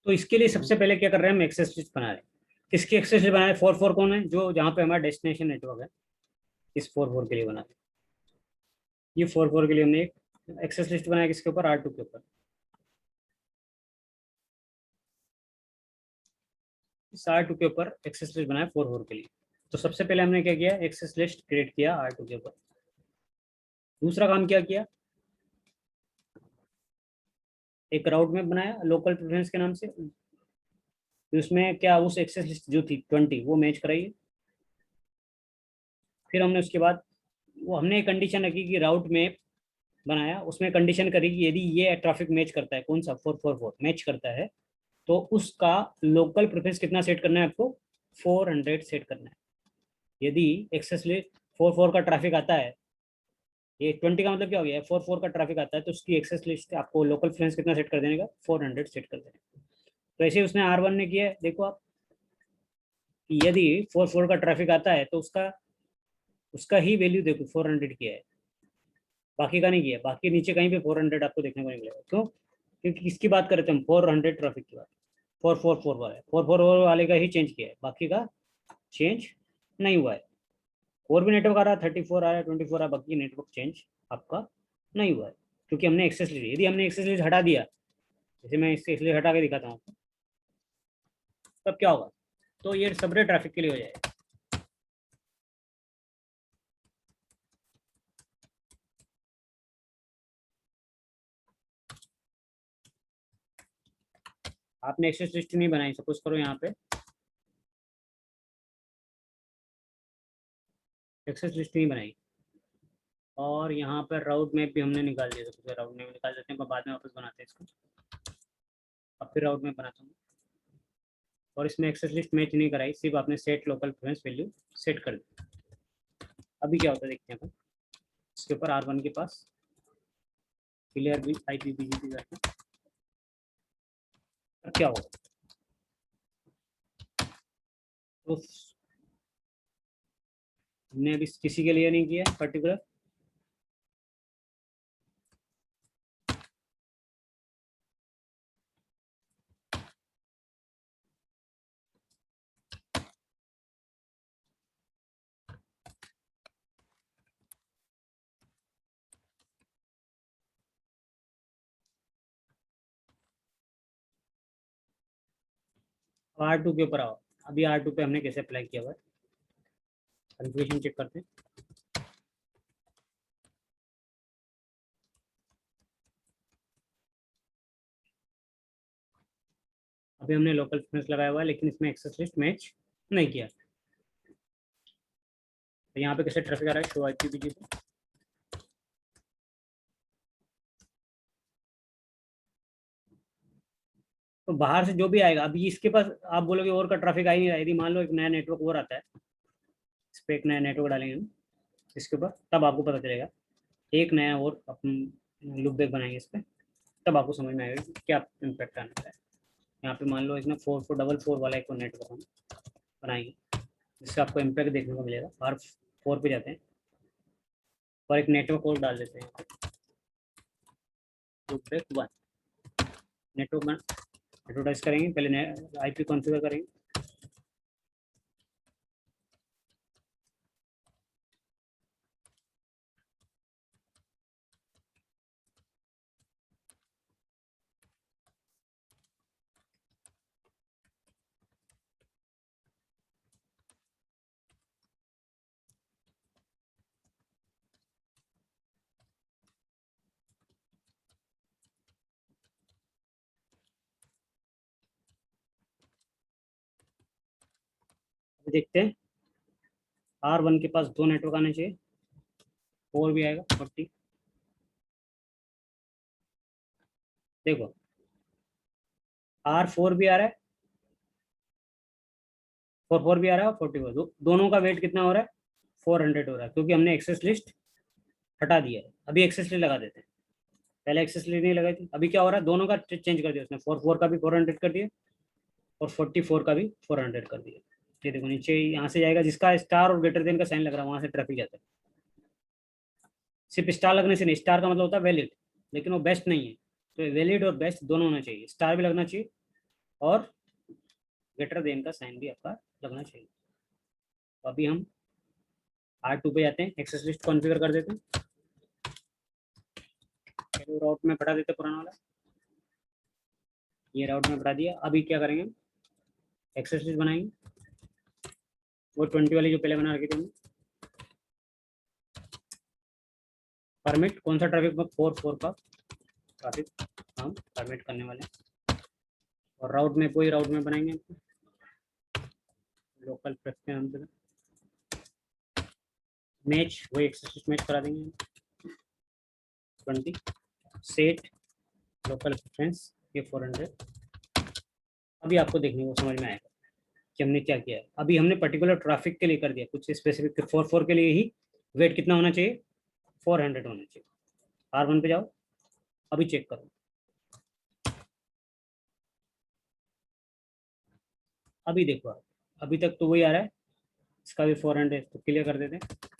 तो इसके लिए सबसे पहले क्या कर रहे हैं, हम एक्सेस लिस्ट बना रहे हैं। किसकी एक्सेस लिस्ट बना रहे हैं? 4 कौन है, जो जहाँ पे हमारा डेस्टिनेशन नेटवर्क है, इस 4 के लिए बना रहे हैं। ये 4 के लिए हमने एक एक्सेस लिस्ट बनाया, किसके ऊपर? R2 के ऊपर। इस R2 के ऊपर एक्सेस लिस्ट बनाया 4 के लिए। तो सबसे पहले हमने क्या किया, एक्सेस लिस्ट क्रिएट किया R2 के ऊपर। दूसरा काम क्या किया, एक राउट मैप बनाया लोकल प्रेफरेंस के नाम से। उसमें क्या, उस एक्सेस लिस्ट जो थी 20 वो मैच कराई। फिर हमने उसके बाद वो हमने एक कंडीशन रखी कि राउट मैप बनाया, उसमें कंडीशन करी कि यदि ये ट्रैफिक मैच करता है, कौन सा 444 मैच करता है, तो उसका लोकल प्रेफरेंस कितना सेट करना है आपको? 400 सेट करना है। यदि एक्सेस लिस्ट 44 का ट्रैफिक आता है, ये 20 का मतलब क्या हो गया, 44 का ट्रैफिक आता है, तो उसकी एक्सेस लिस्ट आपको लोकल प्रेफरेंस कितना सेट कर देने का? 400 सेट कर देने का। तो ऐसे उसने R1 ने किया है। देखो आप, यदि 44 का ट्रैफिक आता है तो उसका उसका ही वैल्यू देखो 400 किया है, बाकी का नहीं किया। बाकी नीचे कहीं पे 400 आपको देखने को नहीं मिलेगा। क्यों? क्योंकि किसकी बात कर रहे थे हम? 400 ट्रैफिक की बात। 444 वाला, 444 वाले का ही चेंज किया है, बाकी का चेंज नहीं हुआ है। और भी नेटवर्क आ रहा है, 34 आ रहा है, 24 आ रहा है, बाकी नेटवर्क चेंज आपका नहीं हुआ है, क्योंकि हमने एक्सेस ली। यदि हमने एक्सेस लिस्ट हटा दिया, जैसे मैं एक्सेस लिस्ट हटा के दिखाता हूँ, तब क्या होगा? तो ये सेपरेट ट्रैफिक के लिए हो जाएगा। आपने एक्सेस लिस्ट नहीं बनाई, सपोज करो यहाँ पे एक्सेस लिस्ट नहीं बनाई, और यहाँ पर राउट मैप भी हमने निकाल दिया। तो राउट मैप निकाल देते हैं, बाद में वापस बनाते हैं इसको। अब फिर राउट मैप बनाता हूँ, और इसमें एक्सेस लिस्ट मैच नहीं कराई, सिर्फ आपने set local preference value set कर दी। अभी क्या होता है देखते हैं अपन। इसके ऊपर R1 के पास क्लियर भी IPBGP करते हैं। अब क्या होगा, तो हमने अभी किसी के लिए नहीं किया पर्टिकुलर। R2 के ऊपर आओ। अभी R2 पे हमने कैसे अप्लाई किया हुआ है, कन्फिगरेशन चेक करते हैं। अभी हमने लोकल प्रेफरेंस लगाया हुआ है, लेकिन इसमें एक्सेस लिस्ट मैच नहीं किया। तो यहाँ पे कैसे ट्रैफिक आ रहा है, शो IPBGP। तो बाहर से जो भी आएगा, अभी इसके पास आप बोलोगे और का ट्रैफिक आ ही नहीं रहा। यदि मान लो एक नया नेटवर्क और आता है, इस पर एक नया नेटवर्क डालेंगे हम इसके ऊपर, तब आपको पता चलेगा। एक नया और अपन लूप बैक बनाएंगे इस पर, तब आपको समझ में आएगा कि क्या इम्पैक्ट आने वाला है। यहाँ पे मान लो एक ना 4444 वाला एक नेटवर्क हम बनाएंगे, जिससे आपको इम्पैक्ट देखने को मिलेगा। R4 पे जाते हैं और एक नेटवर्क और डाल देते हैं, लूप बैक 1 नेटवर्क एडवर्टाइज करेंगे। पहले IP कॉन्फ़िगर करेंगे। देखते हैं, R1 के पास 2 नेटवर्क आने चाहिए, 4 भी आएगा 40। देखो R4 भी आ रहा है, 44 भी आ रहा है, और 44 दोनों का वेट कितना हो रहा है? 400 हो रहा है, क्योंकि हमने एक्सेस लिस्ट हटा दिया है। अभी एक्सेस लिस्ट लगा देते हैं। पहले एक्सेस लिस्ट नहीं लगाई थी। अभी क्या हो रहा है, दोनों का चेंज कर दिया उसने। 44 का भी 400 कर दिया, और 44 का भी 400 कर दिया। ये देखो नीचे यहाँ से जाएगा, जिसका स्टार और ग्रेटर देन का साइन लग रहा है, वहां से ट्रैफिक जाता है। सिर्फ स्टार लगने से नहीं, स्टार का मतलब होता है वैलिड, लेकिन वो बेस्ट नहीं है। तो वैलिड और बेस्ट दोनों होना चाहिए, स्टार भी लगना चाहिए और ग्रेटर देन का साइन भी आपका लगना चाहिए। तो अभी हम R2 पे जाते हैं, एक्सेस लिस्ट कॉन्फ़िगर कर देते हैं, राउट में बढ़ा देते हैं पुराना वाला, ये राउट में बढ़ा दिया। अभी क्या करेंगे, एक्सेस लिस्ट बनाएंगे, वो 20 वाली जो पहले बना रखी थी हमने। परमिट कौन सा ट्रैफिक में 4 का ट्रैफिक हम परमिट करने वाले हैं, और राउट में कोई राउट में बनाएंगे लोकल प्रेफरेंस मैच, वही एक्सेस मैच करा देंगे 20 सेट लोकल प्रेफरेंस ये 400। अभी आपको देखने को समझ में आएगा कि हमने क्या किया है। अभी हमने पर्टिकुलर ट्रैफिक के लिए कर दिया, कुछ स्पेसिफिक 4 के लिए ही वेट कितना होना चाहिए, 400 होना चाहिए। R1 पे जाओ, अभी चेक करो, अभी देखो आप, अभी तक तो वही आ रहा है, इसका भी 400 तो क्लियर कर देते हैं।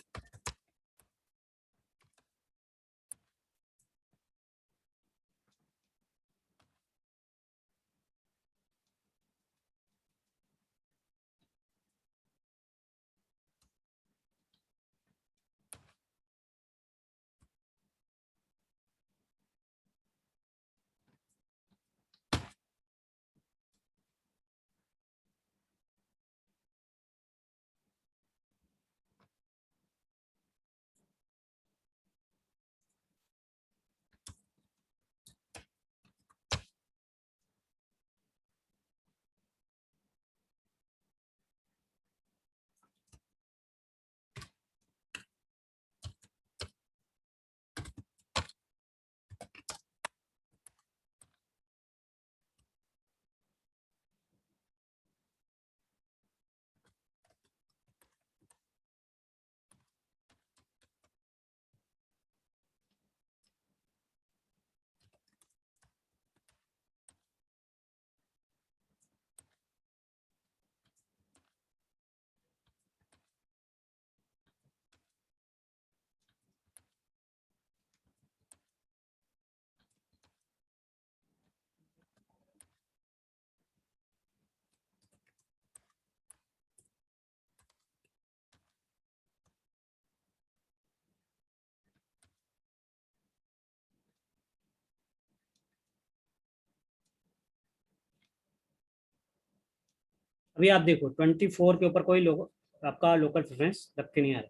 अभी आप देखो 24 के ऊपर कोई लोग आपका लोकल प्रेफरेंस रख के नहीं आ रहा,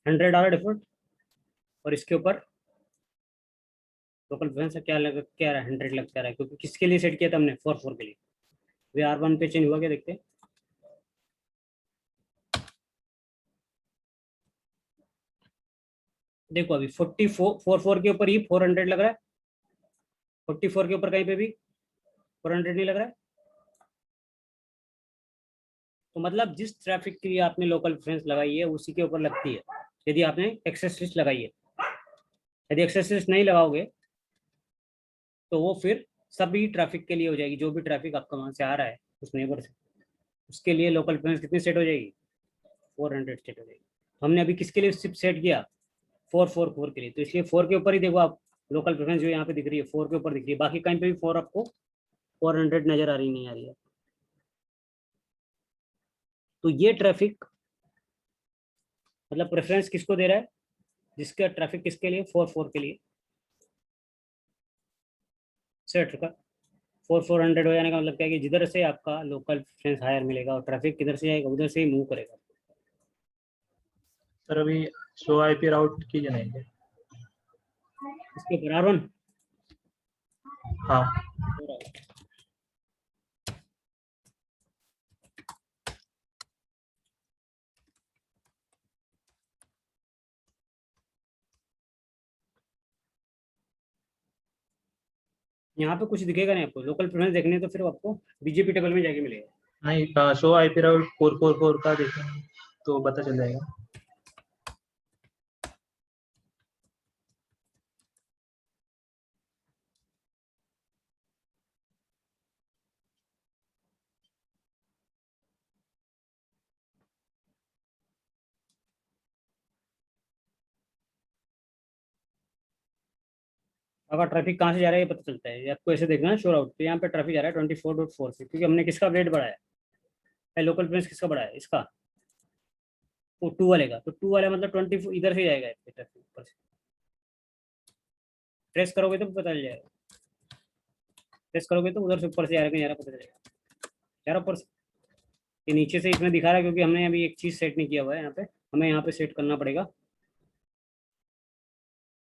100 आ रहा डिफॉल्ट, और इसके ऊपर लोकल प्रेफरेंस क्या लग क्या रहा है, 100 लग क्या रहा है, क्योंकि किसके लिए सेट किया था हमने, 4 के लिए। वे R1 पे चेंज हुआ क्या देखते हैं, देखो अभी 44 के ऊपर ही 400 लग रहा है, 44 के ऊपर कहीं पे भी 400 नहीं लग रहा है। तो मतलब जिस ट्रैफिक के लिए आपने लोकल प्रेफरेंस लगाई है उसी के ऊपर लगती है, यदि आपने एक्सेस लिस्ट लगाई है। यदि एक्सेस लिस्ट नहीं लगाओगे तो वो फिर सभी ट्रैफिक के लिए हो जाएगी, जो भी ट्रैफिक आपका वहां से आ रहा है उस नेबर से, उसके लिए लोकल प्रेफरेंस कितनी सेट हो जाएगी, 400 सेट हो जाएगी। हमने अभी किसके लिए सिर्फ सेट किया, 444 के लिए, तो इसलिए 4 के ऊपर ही देखो आप, लोकल प्रेफरेंस जो यहाँ पे दिख रही है 4 के ऊपर दिख रही है, बाकी कहीं पे भी 4 आपको 400 नजर आ रही नहीं आ रही है। तो ये ट्रैफिक मतलब प्रेफरेंस किसको दे रहा है, जिसका ट्रैफिक किसके लिए, 4 के लिए सेट का 400 हो जाने का मतलब क्या है कि जिधर से आपका लोकल प्रेफरेंस हायर मिलेगा और ट्रैफिक किधर से आएगा उधर से ही मूव करेगा। सर अभी शो आईपी राउट कीजिए नहीं। इसके ऊपर R1 हाँ यहाँ पे कुछ दिखेगा नहीं आपको, लोकल प्रेफरेंस देखने तो फिर आपको बीजेपी टेबल में जाके मिलेगा। नहीं, शो आईपी राउट 444 का देखेंगे तो पता चल जाएगा। अगर ट्रैफिक कहाँ से जा रहा है ये पता चलता है, ये आपको ऐसे देखना है शो आउट, तो यहाँ पे ट्रैफिक जा रहा है 24.4 से, क्योंकि हमने किसका रेट बढ़ाया है, लोकल प्रिंस किसका बढ़ाया है, इसका, वो 2 वाले का, तो 2 वाला मतलब 24 इधर से जाएगा ट्रैफिक ऊपर से, ट्रेस करोगे तो पता चल जाएगा, ट्रेस करोगे तो उधर से ऊपर से आ रहा है, पता चलेगा यार ऊपर से। ये नीचे से इसमें दिखा रहा है क्योंकि हमने अभी एक चीज़ सेट नहीं किया हुआ है यहाँ पे, हमें यहाँ पे सेट करना पड़ेगा,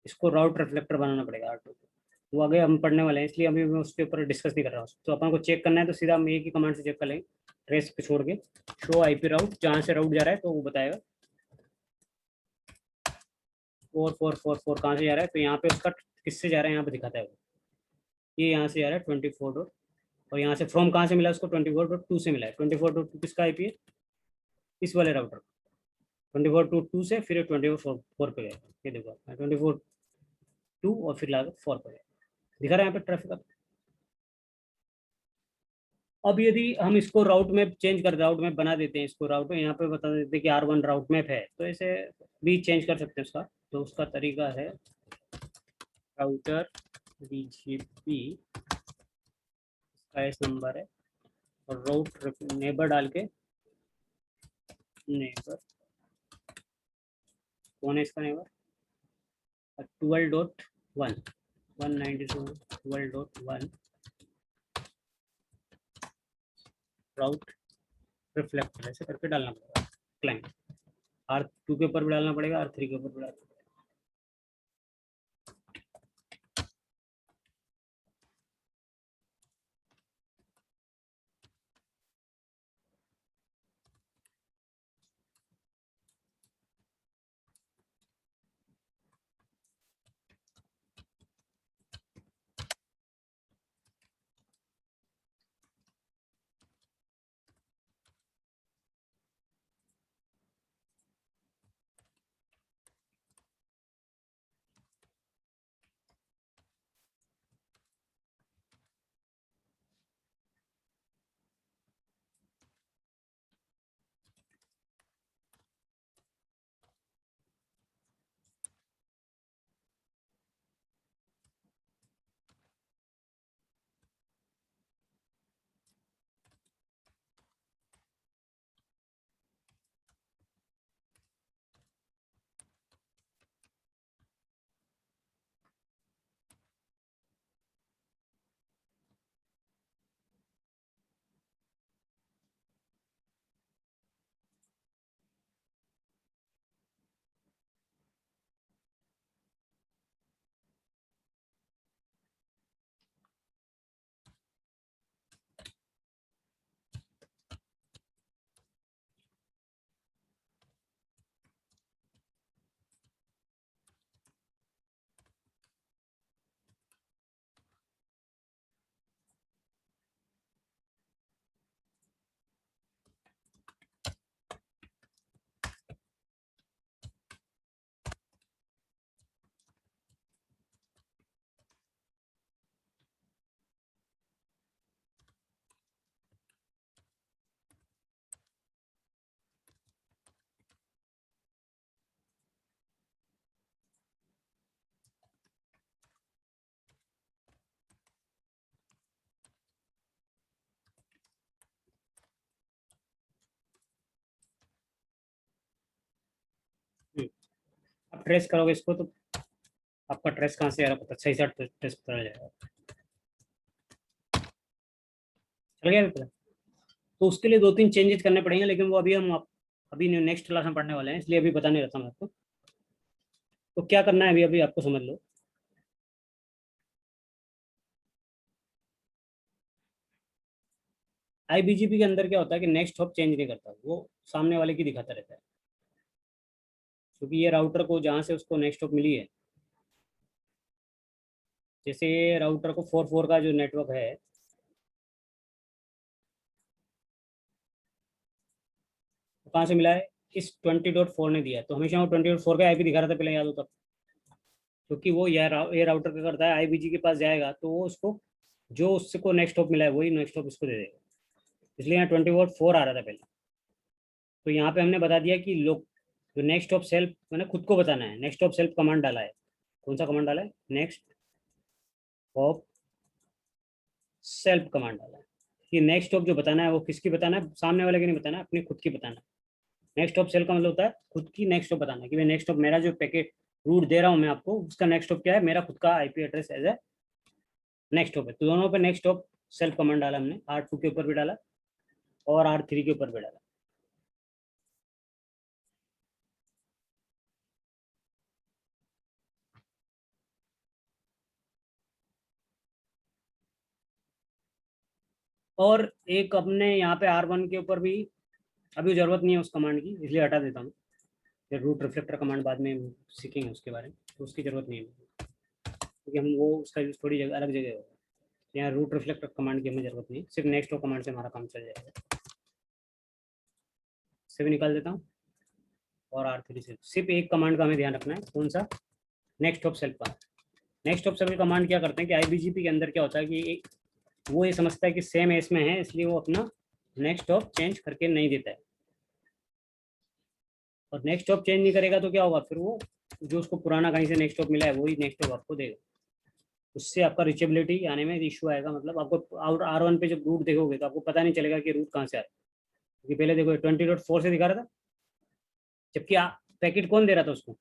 इसको राउट रिफ्लेक्टर बनाना पड़ेगा R2 को। वो आगे हम पढ़ने वाले हैं, इसलिए अभी मैं उसके ऊपर डिस्कस नहीं कर रहा हूँ। तो अपन को चेक करना है तो सीधा हम एक ही कमांड से चेक कर लेंगे, ट्रेस पे छोड़ के शो IP राउट, जहाँ से राउट जा रहा है तो वो बताएगा 4444 कहाँ से जा रहा है, तो यहाँ पे उसका किससे जा रहा है यहाँ पे दिखाता है वो, ये यहाँ से जा रहा है 24 डॉट, और यहाँ से फ्रॉम कहाँ से मिला उसको 24.2 से मिला है, 24.2 किसका IP है, इस वाले राउटर, 24.2 से फिर 24.4 पे गया, ये देखो 24.2 और फिर लाकर 4 पे गया, दिखा रहा है यहाँ पे ट्रैफिक अब। अब यदि हम इसको राउट मैप चेंज कर, राउट मैप बना देते हैं, इसको राउट यहाँ पे बता देते हैं कि R1 राउट मैप है, तो ऐसे भी चेंज कर सकते हैं उसका। तो उसका तरीका है राउटर BGP, इसका इस नंबर है, और राउट नेबर डाल के, नेबर कौन है इसका नेबर, 12.1 192.12.1 राउट रिफ्लेक्टर, ऐसे करके डालना पड़ेगा क्लाइंट, R2 के ऊपर भी डालना पड़ेगा, R3 के ऊपर भी डालना पड़ेगा। अब ट्रेस करोगे इसको तो आपका ट्रेस कहाँ से आ रहा है पता, सही से ट्रेस पता जाएगा, चल गया पता। तो उसके लिए 2-3 चेंजेस करने पड़ेंगे, लेकिन वो अभी हम अभी नेक्स्ट क्लास में पढ़ने वाले हैं, इसलिए अभी बता नहीं रहता मैं आपको। तो क्या करना है अभी अभी आपको समझ लो। IBGP के अंदर क्या होता है कि नेक्स्ट हॉप चेंज नहीं करता, वो सामने वाले की दिखाता रहता है, क्योंकि ये राउटर को जहाँ से उसको नेक्स्ट हॉप मिली है, जैसे राउटर को 4.4 का जो नेटवर्क है, तो कहाँ से मिला है, इस 20.4 ने दिया है, तो हमेशा वो 20.4 का IP दिखा रहा था पहले, याद हो तब, क्योंकि वो ये राउटर क्या करता है, IBG के पास जाएगा तो वो उसको जो उसको नेक्स्ट हॉप मिला है वही नेक्स्ट हॉप इसको दे देगा, इसलिए यहाँ 20.4 आ रहा था पहले। तो यहाँ पे हमने बता दिया कि लोग जो नेक्स्ट ऑफ सेल्फ मैंने खुद को बताना है, नेक्स्ट ऑफ सेल्फ कमांड डाला है, कौन सा कमांड डाला है, नेक्स्ट हॉप सेल्फ कमांड डाला है कि नेक्स्ट हॉप जो बताना है वो किसकी बताना है, सामने वाले की नहीं बताना है, अपनी खुद की बताना है। नेक्स्ट हॉप सेल्फ का मतलब होता है खुद की नेक्स्ट हॉप बताना है कि भाई नेक्स्ट हॉप मेरा जो पैकेट रूट दे रहा हूँ मैं आपको, उसका नेक्स्ट हॉप क्या है, मेरा खुद का IP address as a next hop है। तो दोनों पे नेक्स्ट हॉप सेल्फ कमांड डाला हमने, R2 के ऊपर भी डाला और R3 के ऊपर भी डाला। और एक अपने यहाँ पे R1 के ऊपर भी अभी जरूरत नहीं है उस कमांड की, इसलिए हटा देता हूँ। फिर रूट रिफ्लेक्टर कमांड बाद में सीखेंगे उसके बारे में, तो उसकी जरूरत नहीं है क्योंकि हम वो उसका यूज थोड़ी जगह अलग जगह होगा। यहाँ रूट रिफ्लेक्टर कमांड की हमें जरूरत नहीं, सिर्फ नेक्स्ट हॉप कमांड से हमारा काम चल जाएगा। से भी निकाल देता हूँ और R3 से सिर्फ एक कमांड का हमें ध्यान रखना है, कौन सा, नेक्स्ट हॉप सेल्फ का। नेक्स्ट हॉप सेल्फ कमांड क्या करते हैं कि आईबीजीपी के अंदर क्या होता है कि वो ये समझता है कि सेम एस में है, इसलिए वो अपना नेक्स्ट हॉप चेंज करके नहीं देता है। और नेक्स्ट हॉप चेंज नहीं करेगा तो क्या होगा, फिर वो जो उसको पुराना कहीं से नेक्स्ट हॉप मिला है वही नेक्स्ट हॉप आपको देगा। उससे आपका रिचेबिलिटी आने में इशू आएगा, मतलब आपको R1 पे जब रूट देखोगे तो आपको पता नहीं चलेगा कि रूट कहाँ से आ रहा है, क्योंकि पहले देखो 20.4 से दिखा रहा था, जबकि पैकेट कौन दे रहा था उसको,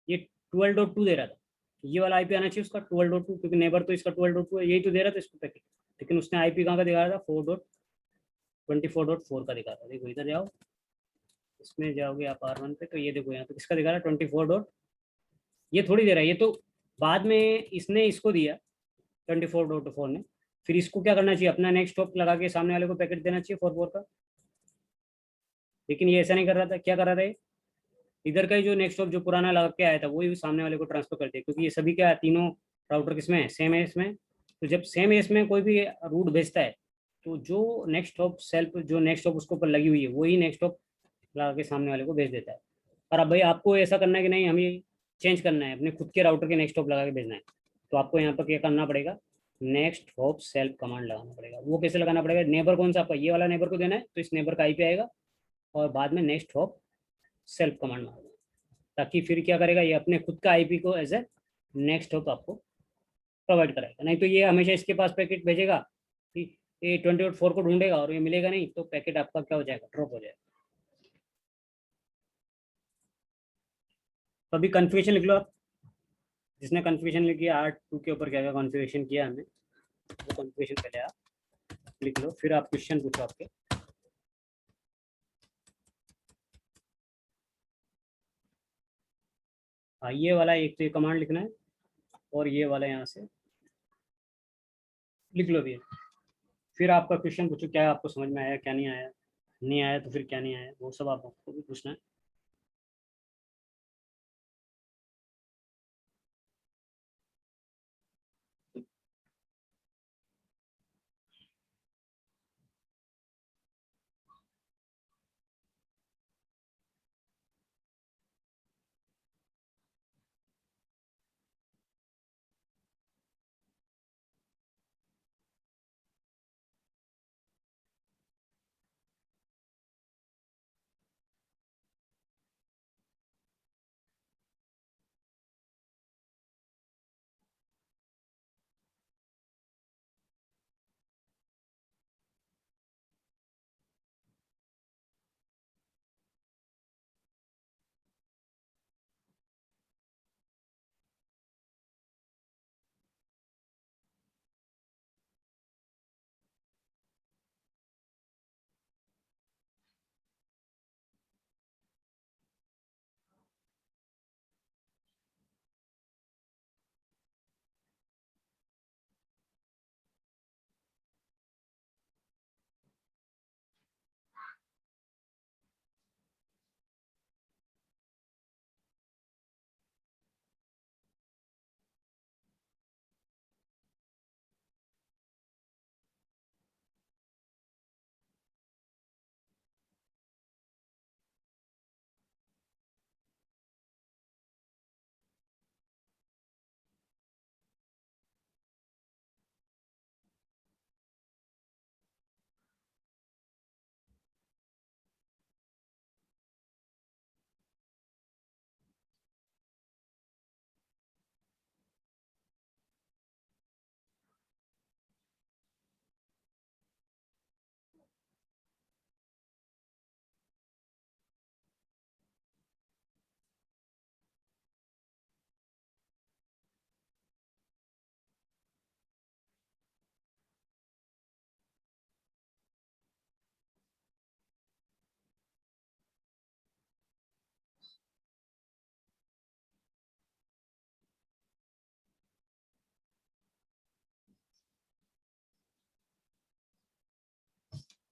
ये 12.2 दे रहा था। ये वाला आईपी आना चाहिए उसका 12.2, क्योंकि नेबर तो इसका 12.2 है, यही तो दे रहा था इसको पैकेट, लेकिन उसने आईपी कहाँ का दिखा रहा था, 4.24.4 का दिखा रहा था। देखो इधर जाओ, इसमें जाओगे आप R1 पे, तो ये देखो यहाँ पे किसका दिखा रहा है, 24 डॉट, ये थोड़ी दे रहा है, ये तो बाद में इसने इसको दिया 24.4 ने। फिर इसको क्या करना चाहिए, अपना नेक्स्ट स्टॉप लगा के सामने वाले को पैकेट देना चाहिए 4.4 का, लेकिन ये ऐसा नहीं कर रहा था। क्या कर रहा था, इधर का ही जो नेक्स्ट स्टॉप जो पुराना लगा के आया था वही सामने वाले को ट्रांसफर कर दिया, क्योंकि ये सभी क्या तीनों राउटर किसमें है, सेम एस में। तो जब सेम एस में कोई भी रूट भेजता है तो जो नेक्स्ट स्टॉप सेल्फ जो नेक्स्ट स्टॉप उसके ऊपर लगी हुई है वही नेक्स्ट स्टॉप लगा के सामने वाले को भेज देता है। और अब भाई आपको ऐसा करना है कि नहीं, हमें चेंज करना है, अपने खुद के राउटर के नेक्स्ट हॉप लगा के भेजना है, तो आपको यहाँ पर क्या करना पड़ेगा, नेक्स्ट हॉप सेल्फ कमांड लगाना पड़ेगा। वो कैसे लगाना पड़ेगा, नेबर कौन सा आपका, ये वाला नेबर को देना है तो इस नेबर का आईपी आएगा और बाद में नेक्स्ट हॉप सेल्फ कमांड मारना, ताकि फिर क्या करेगा, ये अपने खुद का आईपी को एज ए नेक्स्ट हॉप आपको प्रोवाइड कराएगा। नहीं तो ये हमेशा इसके पास पैकेट भेजेगा कि ये 20.4 को ढूंढेगा और ये मिलेगा नहीं, तो पैकेट आपका क्या हो जाएगा, ड्रॉप हो जाएगा। तो अभी कन्फ्यूजन लिख लो आप, जिसने कन्फ्यूजन लिखी है R2 के ऊपर क्या क्या कॉन्फ़िगरेशन किया हमने, वो कॉन्फ़िगरेशन पहले आप लिख लो, फिर आप क्वेश्चन पूछो आपके। हाँ ये वाला एक तो ये कमांड लिखना है और ये वाला यहाँ से लिख लो भी। फिर आपका क्वेश्चन पूछो, क्या आपको समझ में आया, क्या नहीं आया, नहीं आया तो फिर क्या नहीं आया, वो सब आपको भी पूछना है।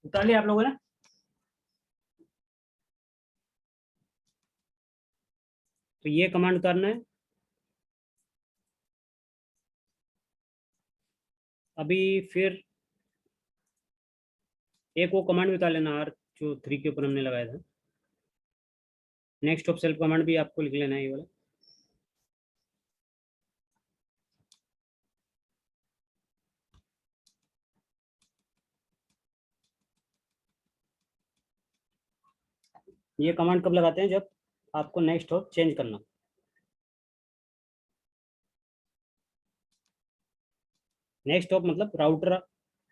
उतार लिया आप लोगों ने? तो ये कमांड उतारना है। अभी फिर एक वो कमांड भी उतार लेना, आर जो 3 के ऊपर हमने लगाया था। नेक्स्ट ऑफ सेल्फ कमांड भी आपको लिख लेना है ये वाला। ये कमांड कब लगाते हैं? जब आपको नेक्स्ट हॉप चेंज करना। नेक्स्ट हॉप मतलब राउटर,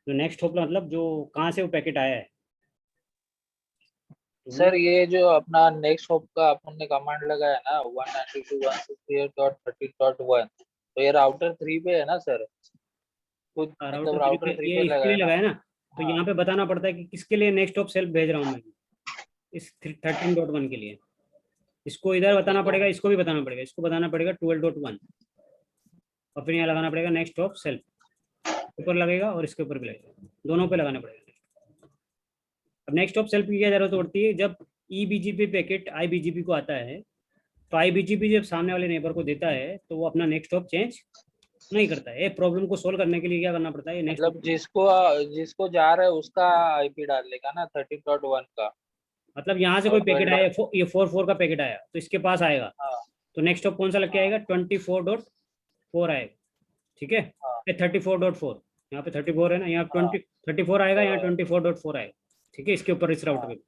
जो नेक्स्ट हॉप मतलब जो कहाँ से वो पैकेट आया है। तो सर ये जो अपना नेक्स्ट हॉप का अपन ने कमांड लगाया ना 192.168.13.1, तो ये राउटर 3 पे है ना सर? खुद मतलब राउटर 3 पे राउटर 3 ये पे इसके लिए लगाया ना? लगाया ना, तो हाँ यहाँ पे बताना पड़ता है कि किसके लिए नेक्स्ट हॉप सेल्फ भेज रहा हूँ मैं इस 13.1 के लिए। इसको इधर बताना पड़ेगा, इसको भी बताना पड़ेगा, इसको बताना पड़ेगा 12.1, और फिर यहाँ लगाना पड़ेगा नेक्स्ट ऑफ सेल्फ। ऊपर लगेगा और इसके ऊपर भी लगेगा, दोनों पे लगाना पड़ेगा। अब नेक्स्ट ऑफ सेल्फ की क्या जरूरत पड़ती है? जब ईबीजीपी पैकेट आईबीजीपी को आता है, तो आईबीजीपी जब सामने वाले नेबर को देता है तो वो अपना नेक्स्ट ऑफ चेंज नहीं करता है। ये प्रॉब्लम को सोल्व करने के लिए क्या करना पड़ता है? नेक्स्ट मतलब जिसको जिसको जा रहा है उसका आईपी डाल लेगा ना 13.1 का, मतलब यहाँ से कोई और पैकेट 12. आया, ये 4.4 का पैकेट आया तो इसके पास आएगा, हाँ तो नेक्स्ट ऑफ कौन सा लग के हाँ आएगा? 24.4 आएगा, ठीक है। हाँ 34.4, यहाँ पे 34 है ना, यहाँ हाँ 34 आएगा, यहाँ हाँ 24.4 आएगा, ठीक है, इसके ऊपर इस राउटर हाँ के।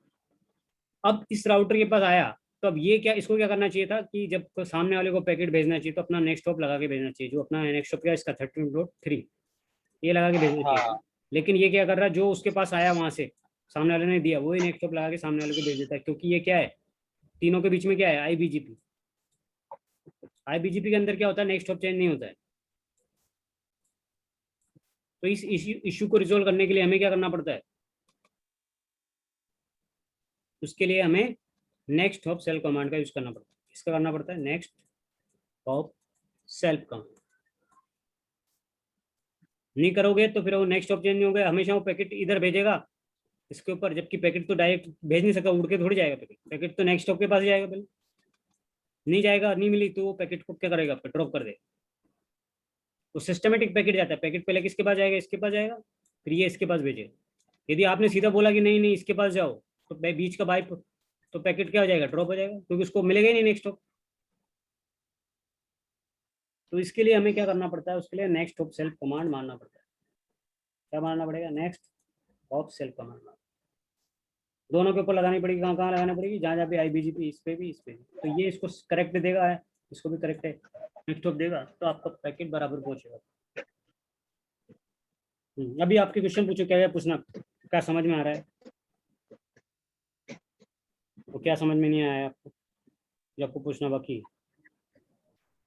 अब इस राउटर के पास आया, तो अब ये क्या, इसको क्या करना चाहिए था कि जब सामने वाले को पैकेट भेजना चाहिए तो अपना नेक्स्ट स्टॉप लगा के भेजना चाहिए, जो अपना नेक्स्ट स्टॉप क्या इसका 13.3, ये लगा के भेजना चाहिए था। हाँ लेकिन ये क्या कर रहा है, जो उसके पास आया वहां से सामने वाले ने दिया, वही नेक्स्ट स्टॉप लगा के सामने वाले को भेज देता है, क्योंकि ये क्या है, तीनों के बीच में क्या है? आईबीजीपी। आईबीजीपी के अंदर क्या होता है? नेक्स्ट स्टॉप चेंज नहीं होता है। तो इस इश्यू को रिजोल्व करने के लिए हमें क्या करना पड़ता है? उसके लिए हमें नेक्स्ट हॉप सेल कमांड का यूज करना पड़ता है। किसका करना पड़ता है? Next hop self command. नहीं करोगे तो फिर वो नेक्स्ट हॉप चेंज नहीं होगा, हमेशा वो पैकेट इधर भेजेगा इसके ऊपर, जबकि पैकेट तो डायरेक्ट भेज नहीं सका, उड़ के थोड़ी जाएगा पैकेट, पैकेट तो नेक्स्ट हॉप के पास जाएगा पहले। नहीं जाएगा, नहीं मिली तो वो पैकेट को क्या करेगा? ड्रॉप कर देगा। तो सिस्टमेटिक पैकेट जाता है, पैकेट पहले किसके पास जाएगा? इसके पास जाएगा, फिर ये इसके पास भेजेगा। यदि आपने सीधा बोला कि नहीं नहीं इसके पास जाओ, तो बीच का बाइप, तो पैकेट क्या हो जाएगा? ड्रॉप हो जाएगा, क्योंकि उसको मिलेगा ही नहीं नेक्स्ट हॉप। तो इसके लिए हमें क्या करना पड़ता है? उसके लिए नेक्स्ट हॉप सेल्फ कमांड मारना पड़ता है। क्या मारना पड़ेगा? Next hop self command. दोनों के ऊपर लगानी पड़ेगी। कहाँ कहाँ लगानी पड़ेगी? जहाँ जहाँ पे आईबीजीपी, इस पे भी, इस पे भी। तो ये इसको करेक्ट देगा है, इसको भी करेक्ट है, नेक्स्ट हॉप देगा तो आपका पैकेट बराबर पहुंचेगा। अभी आपके क्वेश्चन पूछो, क्या क्या पूछना, क्या समझ में आ रहा है, तो क्या समझ में नहीं आया आपको, जो आपको पूछना बाकी है?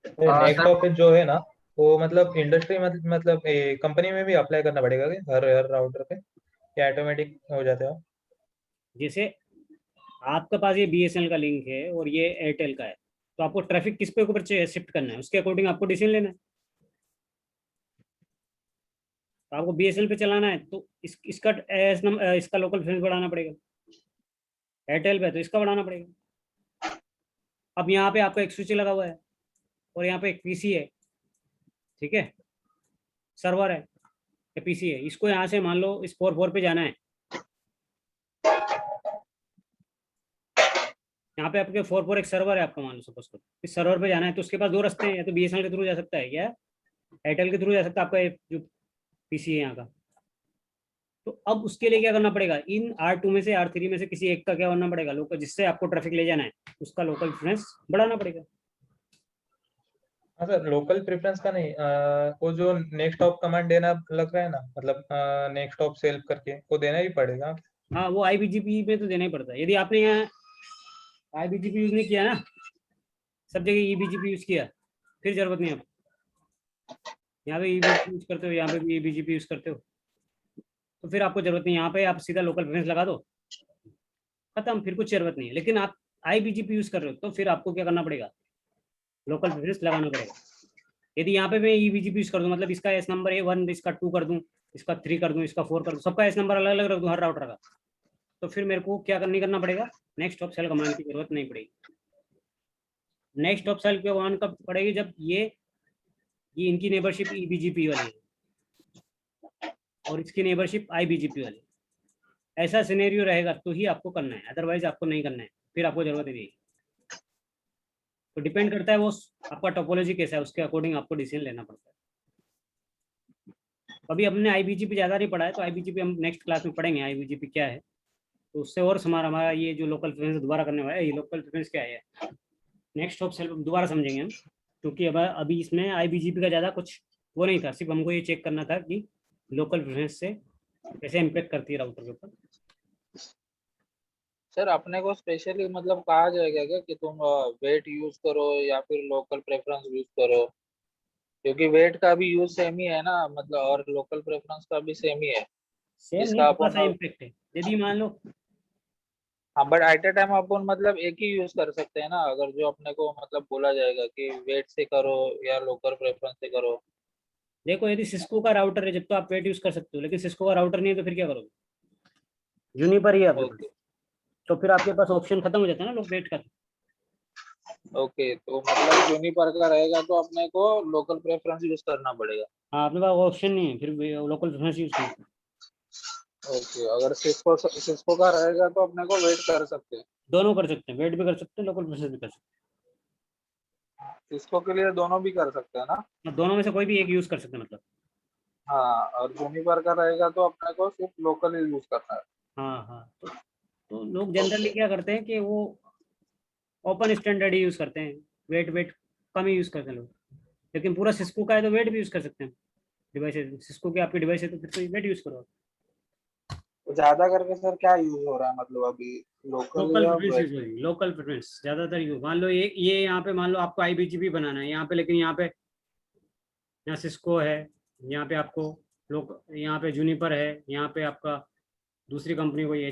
नेक्स्ट टॉपिक जो है ना, वो मतलब इंडस्ट्री मतलब कंपनी में भी अप्लाई करना पड़ेगा क्या हर हर राउटर पे, या ऑटोमेटिक हो जाता है? जैसे आपके पास ये बीएसएनएल का लिंक है और ये एयरटेल का है, तो आपको ट्रैफिक किस पे ऊपर शिफ्ट करना है, उसके अकॉर्डिंग आपको डिसीजन लेना है। तो आपको बीएसएनएल पे चलाना है तो इसका इसका लोकल फ्रिक्वेंसी बढ़ाना पड़ेगा। एयरटेल पे तो इसका बढ़ाना पड़ेगा। अब यहाँ पे आपका एक स्विच लगा हुआ है और यहाँ पे एक पीसी है, ठीक है, सर्वर है या पीसी है, इसको यहाँ से मान लो इस 4.4 पे जाना है। यहाँ पे आपके 4.4 एक सर्वर है आपका, मान लो सपोज करो इस सर्वर पे जाना है, तो उसके पास दो रास्ते हैं, या तो बीएसएनएल के थ्रू जा सकता है या एयरटेल के थ्रू जा सकता है, आपका जो पीसी है यहाँ का। तो अब उसके लिए क्या करना पड़ेगा? इन R2 में से R3 में से किसी एक का क्या करना पड़ेगा? लोकल, जिससे आपको ट्रैफिक ले जाना है उसका लोकल प्रेफरेंस बढ़ाना पड़ेगा। हाँ सर, लोकल प्रेफरेंस का नहीं, वो जो नेक्स्ट ऑफ कमांड देना लग रहा है ना, मतलब नेक्स्ट ऑफ सेल्फ करके वो देना ही पड़ेगा। हाँ, वो आईबीजीपी में तो देना ही पड़ता है। यदि आपने यहाँ आईबीजीपी यूज नहीं किया ना, सब जगह ईबीजीपी यूज किया, फिर जरूरत नहीं है। यहाँ पे ईबीजीपी यूज करते हो, यहाँ पे भी ईबीजीपी यूज करते हो, तो फिर आपको जरूरत नहीं, यहाँ पे आप सीधा लोकल प्रेफरेंस लगा दो, खत्म, फिर कुछ जरूरत नहीं है। लेकिन आप आईबीजीपी यूज कर रहे हो तो फिर आपको क्या करना पड़ेगा? लोकल प्रेफरेंस लगाना पड़ेगा। यदि यहाँ पे मैं EBGP यूज कर दूं, मतलब इसका एस नंबर A1, इसका 2 कर दूं, इसका 3 कर दूं, इसका 4 कर दूं, सबका एस नंबर अलग अलग रख दूं हर राउटर का, तो फिर मेरे को क्या करना पड़ेगा, नेक्स्ट ऑफ सेल कमांड की जरूरत नहीं पड़ेगी। नेक्स्ट ऑफ सेल कमांड कब पड़ेगी, जब ये इनकी नेबरशिप EBGP वाली है और इसकी नेबरशिप IBGP वाली, ऐसा सिनेरियो रहेगा तो ही आपको करना है, अदरवाइज आपको नहीं करना है, फिर आपको जरूरत नहीं है। तो डिपेंड करता है वो आपका टोपोलॉजी कैसा है, उसके अकॉर्डिंग आपको डिसीजन लेना पड़ता है। अभी हमने IBGP ज़्यादा नहीं पढ़ा है, तो IBGP हम नेक्स्ट क्लास में पढ़ेंगे IBGP क्या है, तो उससे और हमारा ये जो लोकल प्रेफरेंस दोबारा करने वाला है, ये लोकल प्रेफरेंस क्या है नेक्स्ट ऑफ सेल दोबारा समझेंगे हम, क्योंकि अब अभी इसमें IBGP का ज़्यादा कुछ वो नहीं था, सिर्फ हमको ये चेक करना था कि लोकल प्रेफरेंस से कैसे इम्पेक्ट करती है राउटर के ऊपर। सर अपने को स्पेशली मतलब कहा जाएगा क्या कि तुम वेट यूज करो या फिर लोकल प्रेफरेंस यूज करो, क्योंकि वेट का भी यूज सेम ही है ना, मतलब और लोकल प्रेफरेंस का भी सेम ही है। सेम नहीं, इसका थोड़ा सा अपन इम्पेक्ट है। यदि मान लो हाँ, बट एट ए टाइम अपन मतलब एक ही यूज कर सकते हैं ना, अगर जो अपने को मतलब बोला जाएगा कि वेट से करो या लोकल प्रेफरेंस से करो। देखो, यदि सिस्को का राउटर है जब तो आप वेट यूज कर सकते हो, लेकिन सिस्को का राउटर नहीं है तो फिर क्या करोगे, यूनिपर ही है आपके पास, ओके तो फिर आपके पास ऑप्शन खत्म हो जाता है ना लोग वेट का। ओके, तो मतलब यूनिपर का रहेगा तो अपने को लोकल प्रेफरेंस यूज करना पड़ेगा। हाँ, अपने पास ऑप्शन नहीं है, फिर लोकल प्रेफरेंस यूज करना। ओके, अगर सिस्को का रहेगा तो अपने को वेट कर सकते हैं। दोनों कर सकते हैं, वेट भी कर सकते हैं, लोकल प्रेफरेंस भी कर सकते सिस्को के लिए दोनों भी कर सकते हैं ना। हैं, दोनों में से कोई भी एक यूज कर सकते हैं मतलब। हाँ, और यूनिपर का रहेगा तो अपने को सिर्फ लोकल ही यूज करना है। हाँ हाँ, तो लोग जनरली ओके। क्या करते हैं कि वो ओपन स्टैंडर्ड ही यूज करते हैं, वेट वेट कम ही यूज करते हैं लोग। लेकिन पूरा सिस्को का है तो वेट भी यूज कर सकते हैं, डिवाइस है सिस्को के आपकी डिवाइस है तो फिर तो वेट यूज करो। तो ज्यादा करके सर क्या यूज हो रहा है मतलब अभी, लोकल लोकल या प्रेफरेंस यूज वेट? होगी, लोकल प्रेफरेंस ज्यादातर यूज। मान लो ये यहाँ पे मान लो आपको IBGP बनाना है यहाँ पे, लेकिन यहाँ सिस्को है, यहाँ पे आपको लोग, यहाँ पे जूनिपर है, यहाँ पे आपका दूसरी कंपनी कोई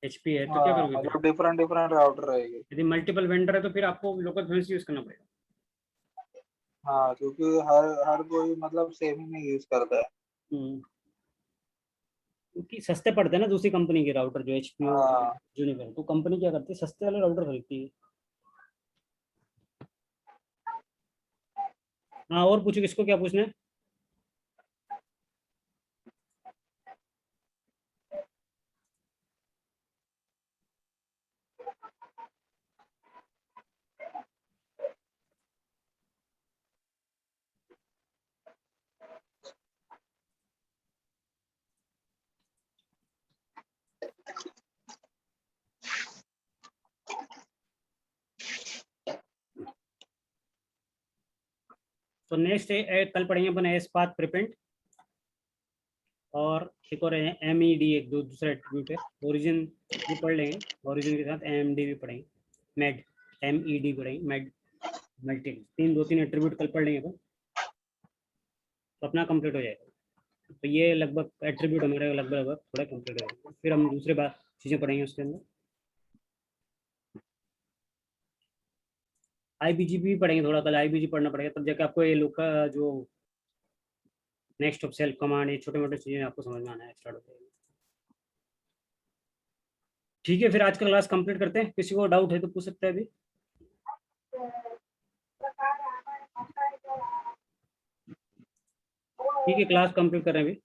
HP है, तो क्या हाँ, करोगे फिर। मतलब डिफरेंट डिफरेंट राउटर रहेगी। यदि मल्टीपल वेंडर है तो फिर आपको लोकल प्रेफरेंस यूज करना पड़ेगा। हाँ, क्योंकि हर हर कोई मतलब सेम ही नहीं यूज करता है। हम्म, क्योंकि सस्ते पड़ते हैं ना दूसरी कंपनी के राउटर, जो HP हो हाँ, जूनिपर, तो कंपनी क्या करती है, सस्ते वाले राउटर खरीदती है। हाँ, और पूछो किसको क्या पूछना है। तो नेक्स्ट कल पढ़ेंगे अपन एस पाथ प्रिपेंट, और एक और MED, एक दो दूसरा एट्रीब्यूट है। ओरिजिन भी पढ़ लेंगे, ओरिजिन के साथ AMD भी पढ़ेंगे, मेड MED पढ़ेंगे, मेड मल्टी, दो तीन एट्रीब्यूट कल पढ़ लेंगे अपन, तो अपना कंप्लीट हो जाएगा। तो ये लगभग एट्रीब्यूट हमारे लगभग लगभग थोड़ा कंप्लीट हो जाएगा, फिर हम दूसरे बात चीज़ें पढ़ेंगे उसके अंदर। IBGP भी पढ़ेंगे थोड़ा, कल IBGP पढ़ना पड़ेगा, तब जाके आपको ये लोग का जो नेक्स्ट ऑफ सेल कमांड, ये छोटे मोटे चीज़ें आपको समझ में आना है स्टार्ट हो जाएगी। ठीक है, फिर आज का क्लास कंप्लीट करते हैं, किसी को डाउट है तो पूछ सकते हैं अभी। ठीक है, क्लास कंप्लीट कर रहे हैं अभी।